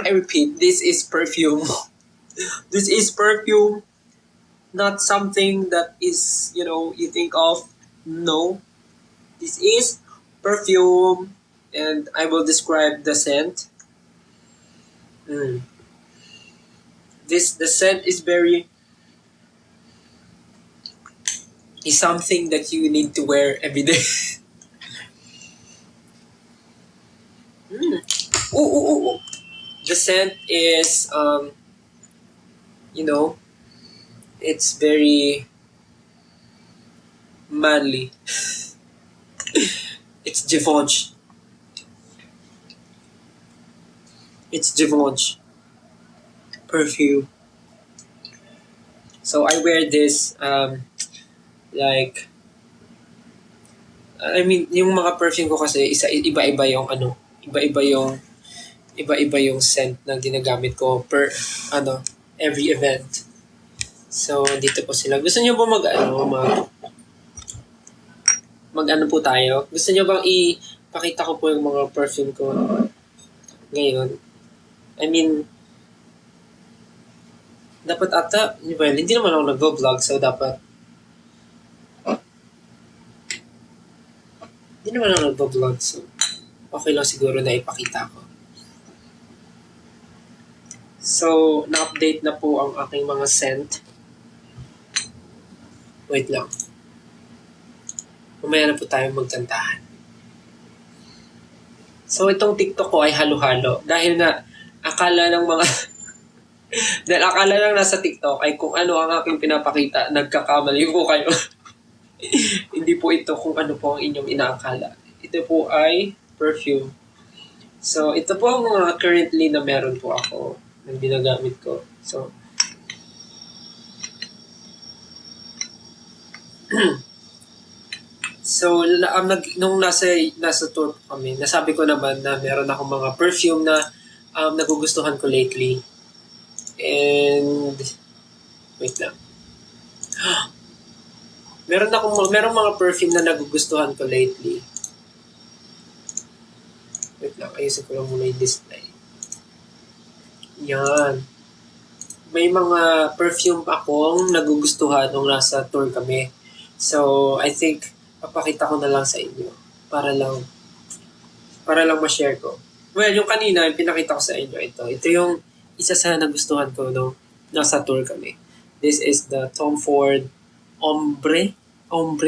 I repeat, this is perfume. This is perfume, not something that is, you think of. No, this is perfume, and I will describe the scent. The scent is something that you need to wear every day. Ooh. The scent is, it's very manly. It's Givenchy. It's Givenchy perfume. So I wear this, like, I mean, yung mga perfume ko kasi iba-iba yung iba-iba yung scent na ginagamit ko per every event. So dito po sila. Gusto niyo ba mag po tayo? Gusto niyo bang ipakita ko po yung mga perfume ko ngayon? I mean, dapat ata, well, hindi naman ako nag-vlog, so dapat hindi naman ako nag-vlog, so okay lang siguro na ipakita ko. So, na-update na po ang aking mga scent. Wait lang. Mamaya na po tayo magkantahan. So, itong TikTok ko ay halo-halo. Dahil nga, akala ng mga dahil akala lang nasa TikTok ay kung ano ang aking pinapakita, nagkakamali po kayo. Hindi po ito kung ano po ang inyong inaakala. Ito po ay perfume. So, ito po ang mga currently na meron po ako na ginagamit ko. So, nung nasa tour kami, nasabi ko naman na meron akong mga perfume na nagugustuhan ko lately. And wait lang. Meron mga perfume na nagugustuhan ko lately. Wait lang, ayusin ko lang muna yung display. Yan. May mga perfume akong nagugustuhan nung nasa tour kami. So, I think papakita ko na lang sa inyo para lang ma-share ko. Well, yung kanina, yung pinakita ko sa inyo ito. Ito yung isa sa nagustuhan ko nung nasa tour kami. This is the Tom Ford Ombre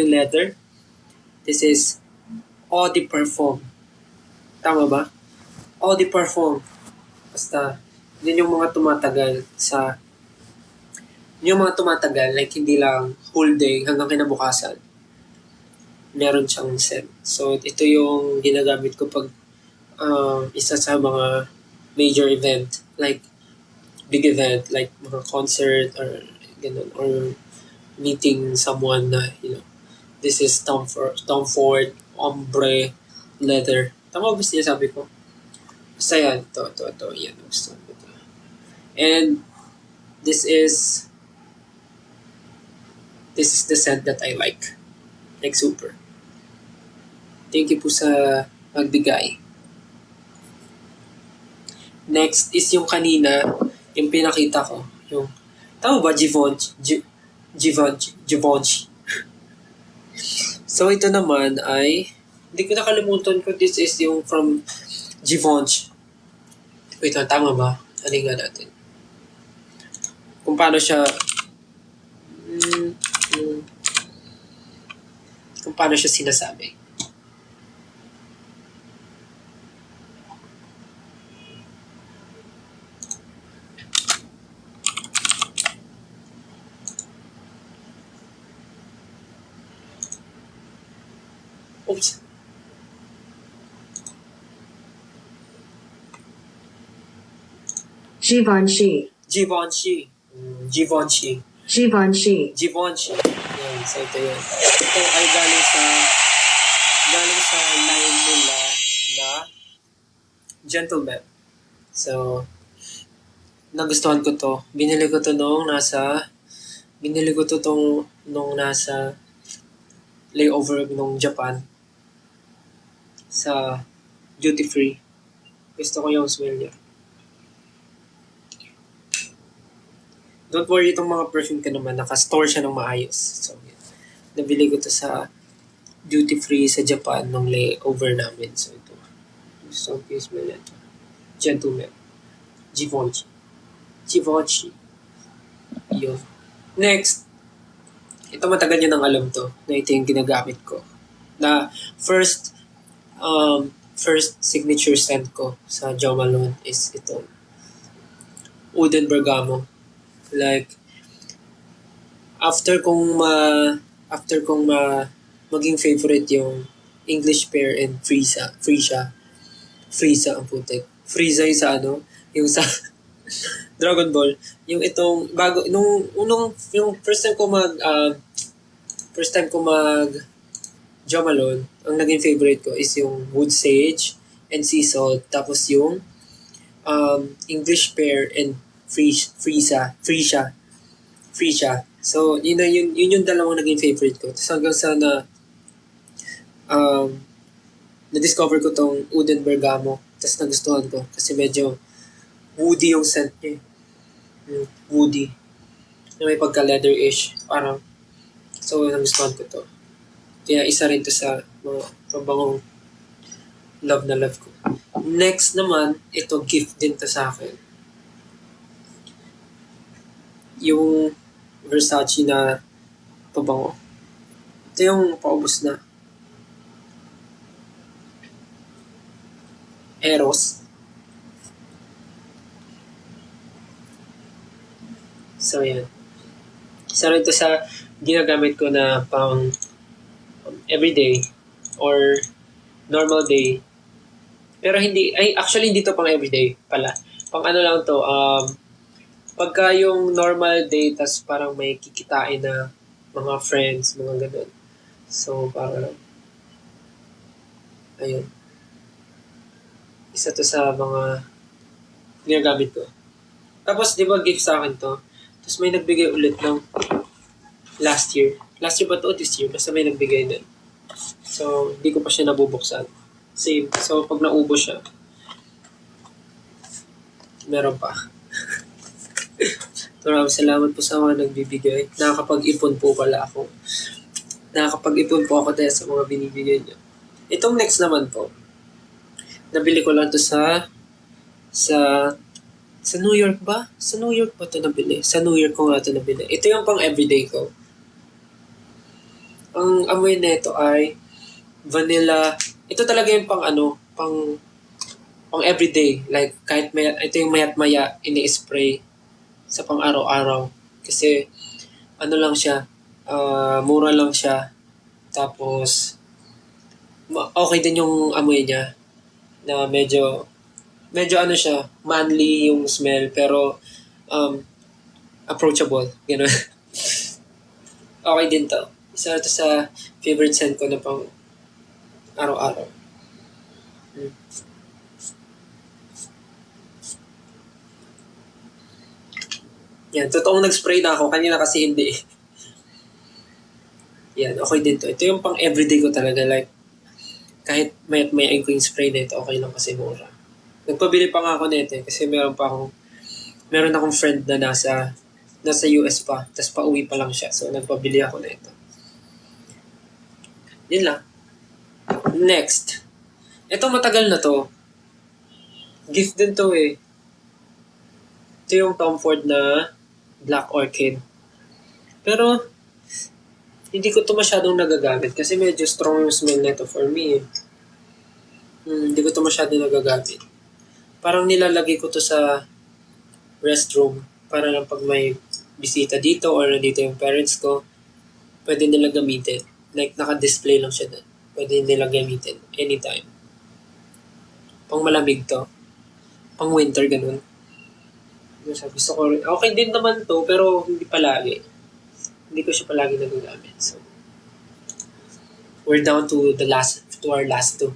leather. This is Eau de Parfum. Tama ba? Eau de Parfum. Basta, yun yung mga tumatagal like hindi lang whole day hanggang kinabukasan. Meron siyang scent. So, ito yung ginagamit ko pag isa sa mga major event, like big event, like mga concert or ganun, or meeting someone na, this is Tom Ford Ombre leather. Tama ba siya sabi ko? Basta yan, ito, yan, gusto ko ito. And this is the scent that I like super. Thank you po sa magbigay. Next is yung kanina, yung pinakita ko, yung, tama ba, Givenchy. So, ito naman ay, hindi ko nakalimutan ko, this is yung from Givenchy. Wait lang, tama ba? Halingan natin. Kung paano siya, sinasabi. Oops. Givenchy. Yan, so ito yun. Ito ay galing sa line nila na Gentleman. So, nagustuhan ko to. Binili ko to nung nasa layover nung Japan sa duty free. Gusto ko yung smell niya. don't worry, itong mga perfume ka naman, naka-store siya ng maayos. So, yun. Nabili ko to sa duty free sa Japan nung layover namin. So, ito. So, smell ito. Gentleman. Givenchy. Givenchy. Yun. Next, ito matagal nyo nang alam to, na ito yung ginagamit ko. Na first signature scent ko sa Jo Malone is ito. Oud and Bergamo. Like, after kong maging favorite yung English Pear and Frieza ang putik. Frieza yung sa yung sa Dragon Ball. Yung itong, yung first time ko mag Jo Malone, ang naging favorite ko is yung Wood Sage and Sea Salt, tapos yung English Pear and Frieza. So, yun yung dalawang naging favorite ko. Tapos hanggang sa na-discover ko tong Oud and Bergamo. Tapos nagustuhan ko kasi medyo woody yung scent niya. Woody. Na may pagka-leather-ish. Parang, so nagustuhan ko to. Kaya isa rin to sa mga pabangong love na love ko. Next naman, ito gift din to sa akin. Yung Versace na pabango. Ito yung paubos na. Eros. So, yan. Isa rin ito sa ginagamit ko na pang everyday or normal day. Pero actually hindi to pang everyday pala. Pang ano lang to, pagka yung normal day, tas parang may kikitain na mga friends, mga ganun. So, parang, ayun. Isa to sa mga ginagamit ko. Tapos, di ba, gift sa akin to? Tapos may nagbigay ulit ng last year. Last year ba to? This year? Basta may nagbigay din. So, hindi ko pa siya nabubuksan. Same. So, pag naubos siya, meron pa. Maraming salamat po sa mga nagbibigay. Nakakapag-ipon po pala ako. Nakakapag-ipon po ako dahil sa mga binibigay niyo. Itong next naman po, nabili ko lang to sa New York ba? Sa New York ba ito nabili? Sa New York ko nga ito nabili. Ito yung pang everyday ko. Ang amoy na ito ay vanilla. Ito talaga yung pang everyday. Like, ito yung mayat-maya ini-spray sa pang araw-araw. Kasi, lang siya, mura lang siya. Tapos, okay din yung amoy niya. Na medyo siya, manly yung smell, pero, approachable. Gano'n. Okay din to. Isa ito sa favorite scent ko na pang araw-araw. Yan, totoong nag-spray na ako. Kanina kasi hindi. Yan, okay din to. Ito yung pang everyday ko talaga. Like, kahit may ko yung spray na ito, okay lang kasi mura. Nagpabili pa nga ako nito kasi meron akong friend na nasa US pa. Tapos pauwi pa lang siya. So, nagpabili ako na ito. Yun lang. Next. Ito matagal na to. Gift din to eh. Ito yung Tom Ford na Black Orchid. Pero, hindi ko to masyadong nagagamit kasi medyo strong yung smell nito for me. Hindi ko to masyadong nagagamit. Parang nilalagay ko to sa restroom para lang pag may bisita dito or nandito yung parents ko, pwede nila gamitin. Like, naka-display lang siya doon. Pwede nila gamitin anytime. Pang malamig to. Pang winter, ganun. Gusto ko rin. Okay din naman to, pero hindi palagi. Hindi ko siya palagi nagagamit. So, we're down to our last two.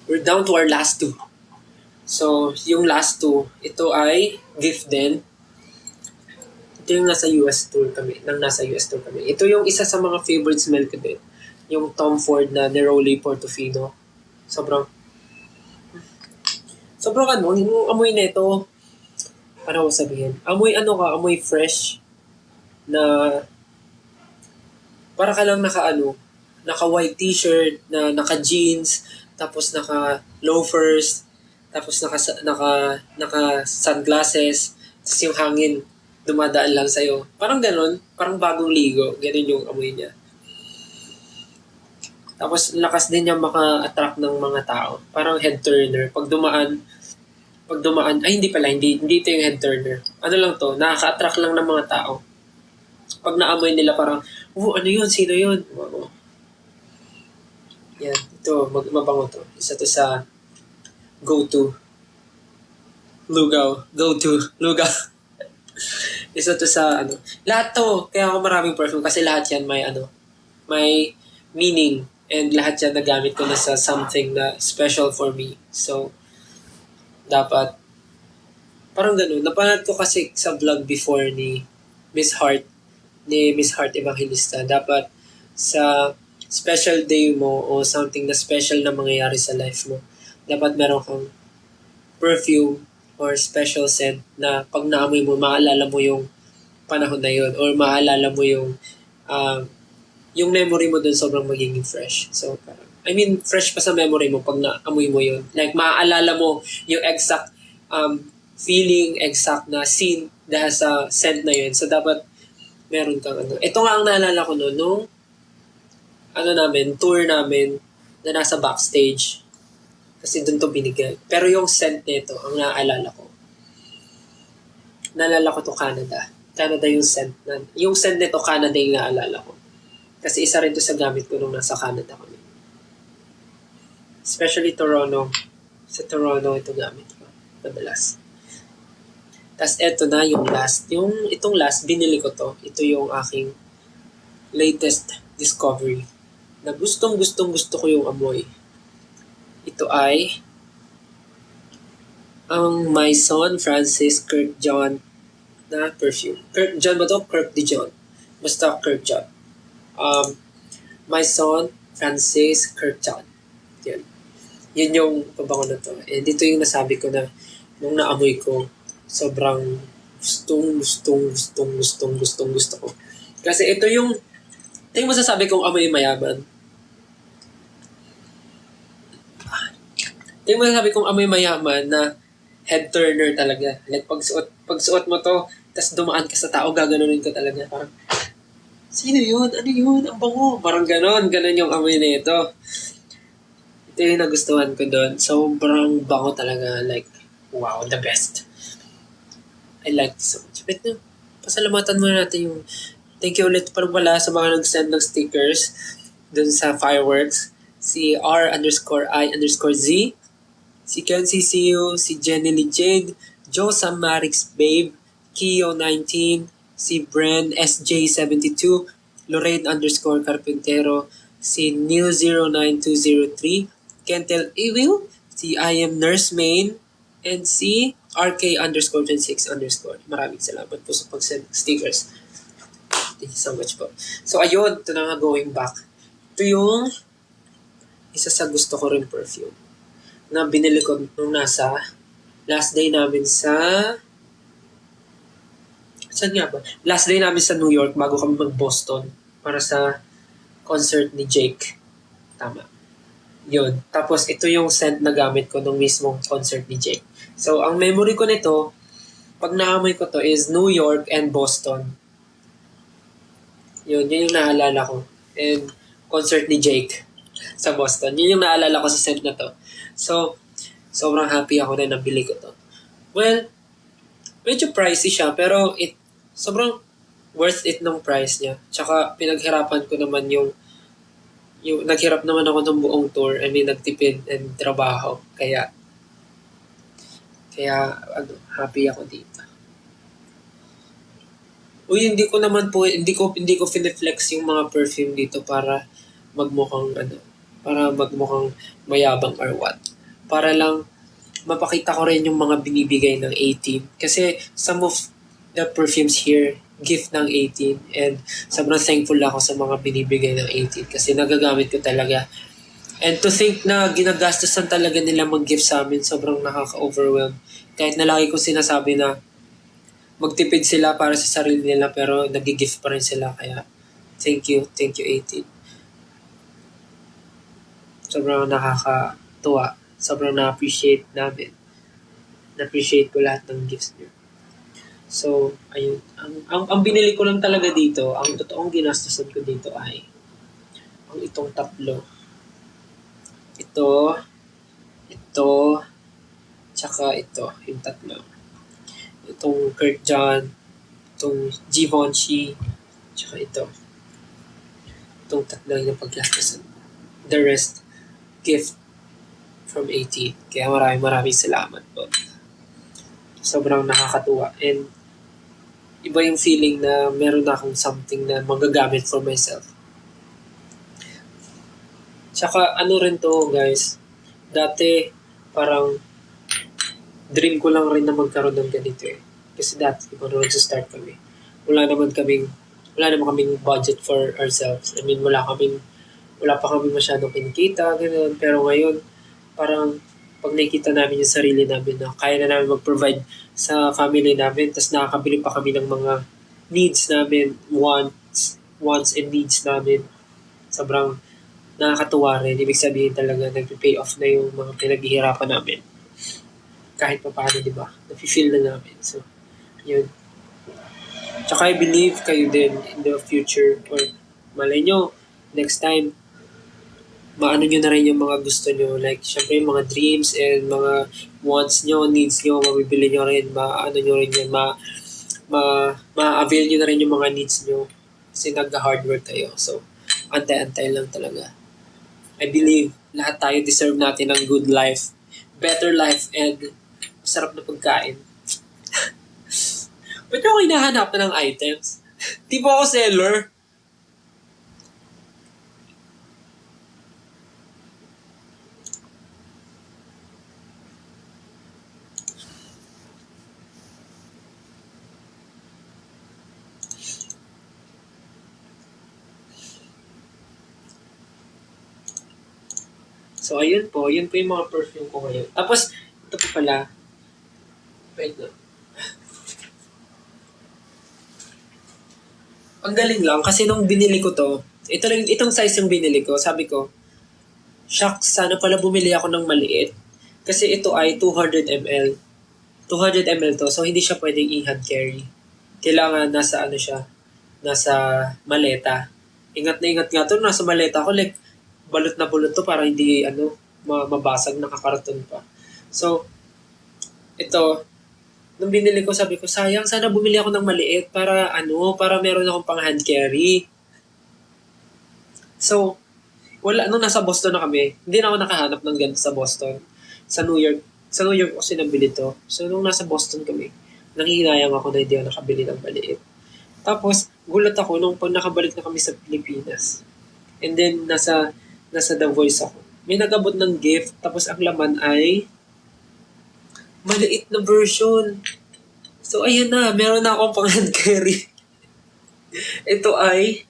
We're down to our last two. So, yung last two, ito ay gift din. Ito yung nasa US tour kami. Ito yung isa sa mga favorite smell ko din. Yung Tom Ford na Neroli Portofino. Sobrang Sobrang yung amoy nito, paano ko sabihin? Amoy fresh na para ka lang naka white t-shirt, na naka jeans, tapos naka loafers, tapos naka sunglasses, tapos yung hangin dumadaan lang sa'yo. Parang ganon, parang bagong ligo, ganon yung amoy niya. Tapos lakas din niya maka-attract ng mga tao. Parang head turner. Pag dumaan, ay hindi ito yung head turner. Ano lang to, nakaka-attract lang ng mga tao. Pag naamoy nila parang, ano yun, sino yun? Yan, ito, mabango to. Isa to sa go-to. Lugaw. Isa to sa lahat to, kaya ako maraming perfume kasi lahat yan may meaning. And lahat yan nagamit ko na sa something na special for me. So, dapat, parang ganun. Napanood ko kasi sa vlog before ni Miss Heart Evangelista. Dapat sa special day mo o something na special na mangyayari sa life mo, dapat meron kang perfume or special scent na pag naamoy mo, maalala mo yung panahon na yun or maalala mo yung memory mo dun sobrang magiging fresh. So, fresh pa sa memory mo pag naamoy mo yun. Like, maaalala mo yung exact feeling, exact na scene dahil sa scent na yun. So, dapat meron kang Ito nga ang naalala ko noon, nung tour namin na nasa backstage. Kasi doon to binigay. Pero yung scent nito, ang naalala ko. Naalala ko to Canada. Canada yung scent. Yung scent nito, Canada yung naalala ko. Kasi isa rin to sa gamit ko nung nasa Canada kami. Especially Toronto. Sa Toronto ito gamit ko. Madalas. Tapos eto na yung last. Itong last, binili ko to. Ito yung aking latest discovery. Na gusto ko yung amoy. Ito ay ang Maison Francis Kurkdjian na perfume. Kurkdjian ba to? Kirk de John. Basta Kurkdjian. Maison Francis Kurkdjian. Yun yung pabango na to. And dito yung nasabi ko na nung naamoy ko, sobrang gusto ko. Kasi ito yung masasabi kong amoy mayaman. Ito yung masasabi kong amoy mayaman na head turner talaga. Like pagsuot mo to, tas dumaan ka sa tao, gaganunin ka talaga. Parang, sino yun? Ano yun? Ang bango. Parang ganon yung amoy na ito. Ito yung nagustuhan ko doon. Sobrang bango talaga. Like, wow, the best. I like it so much. But pasalamatan muna natin yung thank you ulit pala sa mga nag-send ng stickers dun sa fireworks. Si R_I__Z, si Kenzie Siu, si Jenny Lee Jade, Joe Samarix Babe, Kio19, si Bren SJ72, Lorraine_Carpintero, si Neil09203, Kentel Ewil, si I am Nurse Main, and si RK_26_. Maraming salamat po sa pag-send stickers. Thank you so much po. So ayun, ito na nga going back. Ito yung isa sa gusto ko rin perfume na binili ko nung nasa last day namin saan nga ba? Last day namin sa New York bago kami mag-Boston para sa concert ni Jake. Tama. Yun. Tapos ito yung scent na gamit ko nung mismong concert ni Jake. So, ang memory ko nito, pag naamoy ko to is New York and Boston. Yun yung naalala ko. And concert ni Jake sa Boston. Yun yung naalala ko sa scent na to. So, sobrang happy ako na nabili ko to. Well, medyo pricey siya, pero sobrang worth it nung price niya. Tsaka pinaghirapan ko naman yung naghirap naman ako ng buong tour. I mean, nagtipid and trabaho. Kaya happy ako dito. Hindi ko fine-flex yung mga perfume dito para magmukhang mayabang or what. Para lang mapakita ko rin yung mga binibigay ng 18. Kasi some of the perfumes here, gift ng 18. And sobrang thankful ako sa mga binibigay ng 18. Kasi nagagamit ko talaga And to think na ginagastosan talaga nila mag-gift sa amin, sobrang nakaka-overwhelm. Kahit na lagi ko sinasabi na magtipid sila para sa sarili nila pero nag-gift pa rin sila. Kaya thank you 18. Sobrang nakakatuwa. Sobrang na-appreciate namin. Na-appreciate ko lahat ng gifts niyo. So, ayun. Ang binili ko lang talaga dito, ang totoong ginastusan ko dito ay ang itong tatlo. Ito, tsaka ito, yung tatlo. Itong Kurt John, itong Givenchy, tsaka ito. Itong tatlo yung paggastusan. The rest, gift from 18. Kaya maraming salamat po. Sobrang nakakatuwa. And iba yung feeling na meron akong something na magagamit for myself. Tsaka ano rin to guys, dati parang dream ko lang rin na magkaroon ng ganito eh. Kasi dati parang nag-start kami. Wala naman kaming budget for ourselves. I mean, wala pa kami masyadong kinikita, gano'n. Pero ngayon, parang pag nakikita namin yung sarili namin na kaya na namin mag-provide sa family namin, tapos nakakabili pa kami ng mga needs namin, wants and needs namin. Sobrang nakakatuwa rin. Ibig sabihin talaga nag-pay off na yung mga pinaghihirapan namin. Kahit pa paano, di ba? Nafe-feel na namin. So, yun. Tsaka I believe kayo din in the future or malay nyo, next time, maano nyo na rin yung mga gusto nyo. Like, syempre yung mga dreams and mga wants nyo, needs nyo, mabibili nyo rin, maano nyo rin yan, ma-avail nyo na rin yung mga needs nyo. Kasi nag-hard work kayo. So, antay-antay lang talaga. I believe lahat tayo deserve natin ng good life, better life, and masarap na pagkain. Ba't ako hinahanapan ng items? Di ba ako seller? So, ayun po yung mga perfume ko ngayon. Tapos, ito po pala. Wait na. Ang galing lang kasi nung binili ko to, itong size yung binili ko, sabi ko, shucks, sana pala bumili ako ng maliit. Kasi ito ay 200 ml. 200 ml to, so hindi siya pwedeng i-hand carry. Kailangan nasa maleta. Ingat nga to, nasa maleta ko, like, balot na bulot to para hindi mabasag, nakakarton pa. So, ito, nung binili ko, sabi ko, sayang, sana bumili ako ng maliit para meron akong pang hand carry. So, nung nasa Boston na kami, hindi na ako nakahanap ng ganito sa Boston. Sa New York kasi nabili to. So, nung nasa Boston kami, nangihinayang ako na hindi ako nakabili ng maliit. Tapos, gulat ako nung pag nakabalik na kami sa Pilipinas. And then, nasa The Voice ako. May nag-abot ng gift, tapos ang laman ay maliit na version. So, ayun na. Meron na akong pang hand carry. Ito ay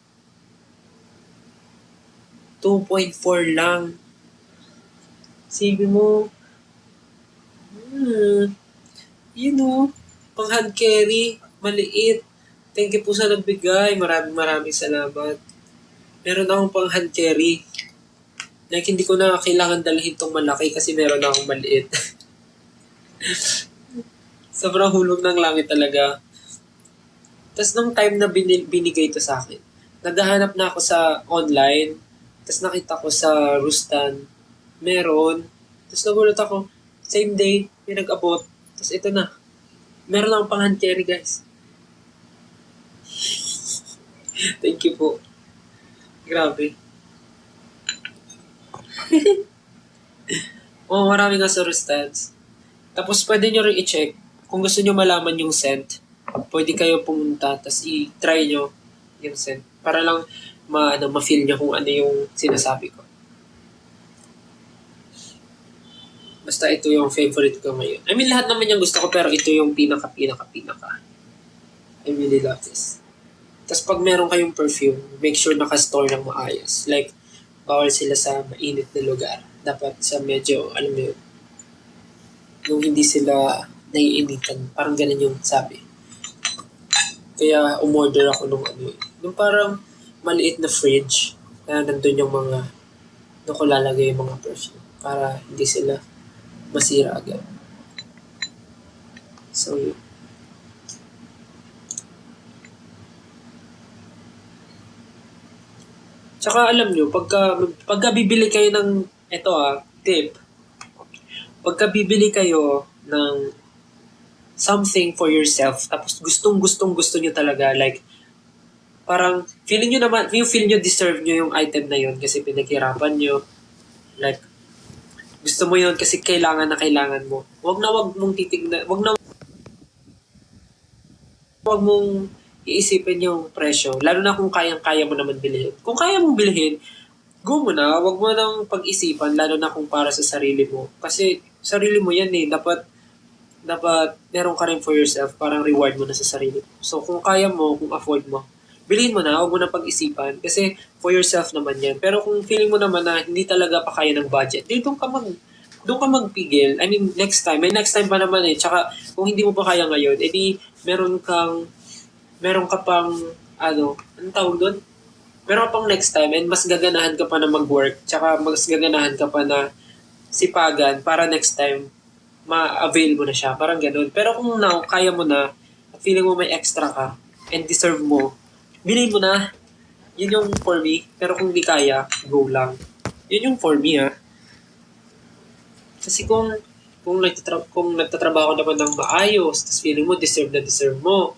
2.4 lang. Sige mo, pang hand carry, maliit. Thank you po sa nagbigay. Maraming salamat. Meron akong pang hand carry. Like, hindi ko na kailangan dalhin tong malaki kasi meron akong maliit. Sobrang hulog ng langit talaga. Tapos nung time na binigay to sa akin, naghahanap na ako sa online. Tapos nakita ko sa Rustan, meron. Tapos nagulat ako, same day, may nag-abot. Tapos ito na. Meron akong pang hand carry, guys. Thank you po. Grabe. Marami nga sa Rustans. Tapos pwede nyo rin i-check. Kung gusto nyo malaman yung scent, pwede kayo pumunta, tapos i-try nyo yung scent. Para lang ma-feel nyo kung ano yung sinasabi ko. Basta ito yung favorite ko ngayon. I mean, lahat naman yung gusto ko, pero ito yung pinaka. I really love this. Tapos pag meron kayong perfume, make sure naka-store ng maayos. Like, bawal sila sa mainit na lugar. Dapat sa medyo, alam mo yun, yung hindi sila naiinitan. Parang ganun yung sabi. Kaya umorder ako nung ano eh. Nung parang maliit na fridge na nandun yung mga, doon ko lalagay yung mga perfume para hindi sila masira agad. So, yun. Tsaka alam nyo, pagka bibili kayo ng, tip, pagka bibili kayo ng something for yourself, tapos gusto nyo talaga, like, parang, feeling nyo naman, yung feel nyo deserve nyo yung item na yun kasi pinaghirapan nyo, like, gusto mo yun kasi kailangan na kailangan mo. Wag mong titignan, wag mong iisipin yung presyo, lalo na kung kayang-kaya mo naman bilhin. Kung kaya mong bilhin, go mo na, wag mo nang pag-isipan, lalo na kung para sa sarili mo. Kasi sarili mo yan eh, dapat meron ka rin for yourself, parang reward mo na sa sarili mo. So kung kaya mo, kung afford mo, bilhin mo na, wag mo na pag-isipan, kasi for yourself naman yan. Pero kung feeling mo naman na hindi talaga pa kaya ng budget, doon ka magpigil. I mean, next time. May next time pa naman eh. Tsaka, kung hindi mo pa kaya ngayon, edi meron ka pang, anong tawag doon? Meron ka pang next time and mas gaganahan ka pa na mag-work, tsaka mas gaganahan ka pa na sipagan para next time ma-avail mo na siya. Parang ganun. Pero kung now, kaya mo na, at feeling mo may extra ka, and deserve mo, bilhin mo na. Yun yung for me. Pero kung di kaya, go lang. Yun yung for me, ha. Kasi kung nagtatrabaho naman ng maayos, tapos feeling mo, deserve mo,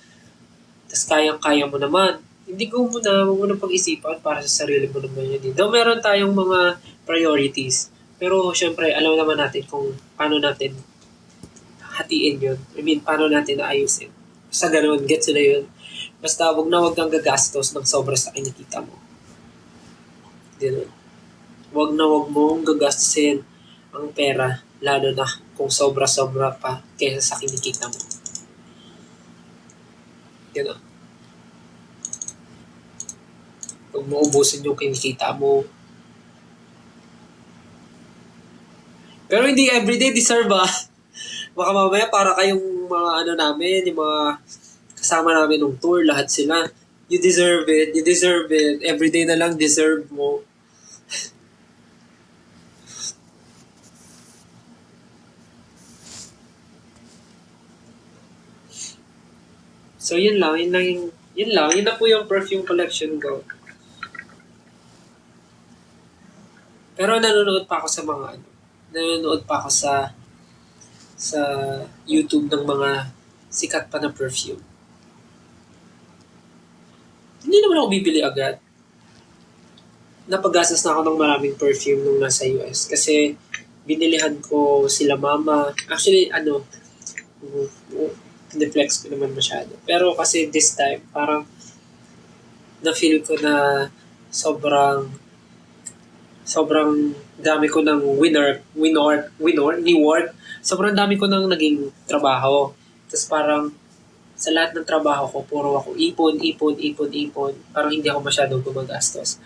tapos kayang-kaya mo naman, hindi go mo na, huwag mo na pag-isipan para sa sarili mo naman yun. Though meron tayong mga priorities, pero syempre, alam naman natin kung paano natin hatiin yun. I mean, paano natin naayusin. Sa ganun, gets na yun. Basta wag kang gagastos ng sobra sa kinikita mo. Ganun. Wag mong gagastusin ang pera, lalo na kung sobra-sobra pa kaysa sa kinikita mo. Ganun. Huwag mo ubusin yung kinikita mo. Pero hindi everyday deserve ah. Baka mamaya para kayong mga namin, yung mga kasama namin nung tour, lahat sila. You deserve it. Everyday na lang deserve mo. So yun na po yung perfume collection ko. Pero nanonood pa ako sa YouTube ng mga sikat pa na perfume. Hindi naman ako bibili agad. Napagastos na ako ng maraming perfume nung nasa US kasi binilihan ko sila mama. Actually, deflex ko naman masyado. Pero kasi this time, parang na-feel ko na sobrang dami ko ng reward. Sobrang dami ko ng naging trabaho. Tapos parang sa lahat ng trabaho ko, puro ako ipon. Parang hindi ako masyadong gumagastos.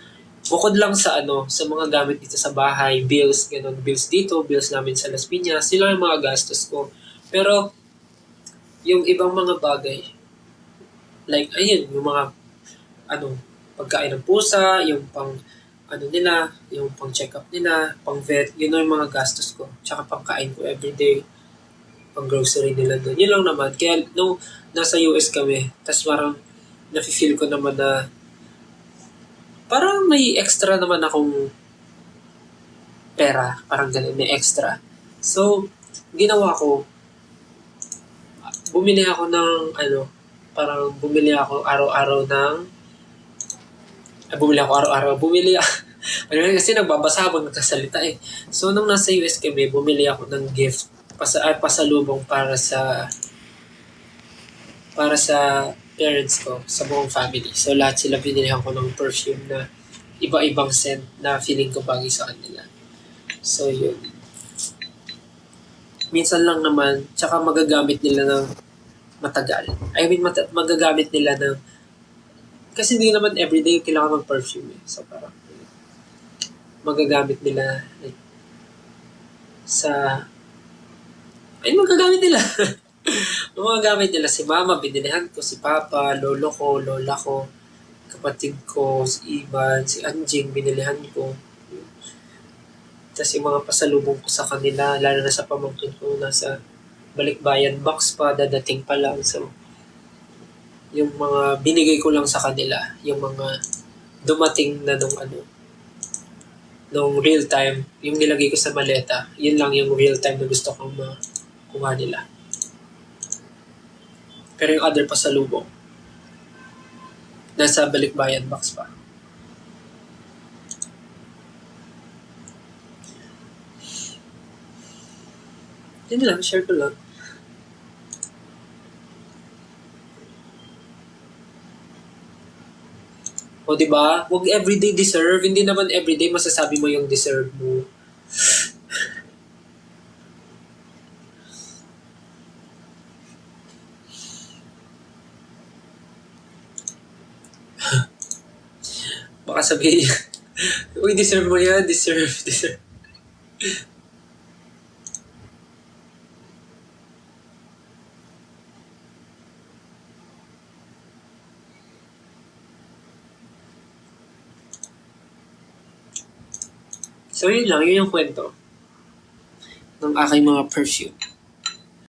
Bukod lang sa mga gamit dito sa bahay, bills, ganun, bills dito, bills namin sa Las Piñas, sila yung mga gastos ko. Pero, yung ibang mga bagay, like, ayun, yung mga, pagkain ng pusa, yung yung pang check up nila, pang vet, yun yung mga gastos ko. Tsaka pangkain ko everyday, pang grocery nila doon. Yun lang naman. Kaya, nasa US kami, tas parang, nafe-feel ko naman na, parang may extra naman akong pera, parang ganun, may extra. So, ginawa ko, bumili ako araw-araw kasi nagbabasa habang nagkasalita eh. So, nung nasa US kami, bumili ako ng gift, pasalubong para sa parents ko, sa buong family. So, lahat sila binilihan ko ng perfume na iba-ibang scent na feeling ko bagay sa kanila. So, yun. Minsan lang naman, tsaka magagamit nila ng matagal. I mean, magagamit nila ng kasi hindi naman everyday kailangan mag-perfume eh. So, parang magagamit nila like, magagamit nila. Yung mga gamit nila, si mama, binilihan ko, si papa, lolo ko, lola ko, kapatid ko, si Ivan, si Anjing, binilihan ko. Tapos yung mga pasalubong ko sa kanila, lalo na sa pamangkin ko, nasa balikbayan box pa, dadating pa lang. So, yung mga binigay ko lang sa kanila, yung mga dumating na nung real time, yung nilagay ko sa maleta, yun lang yung real time na gusto kong makuha nila. Pero yung other pasalubong, nasa balikbayan box pa. Yun lang, share ko lang. O diba? Huwag everyday deserve. Hindi naman everyday masasabi mo yung deserve mo. Baka sabihin, uy, deserve mo yan, deserve. So yun lang, yun yung kwento ng aking mga perfume.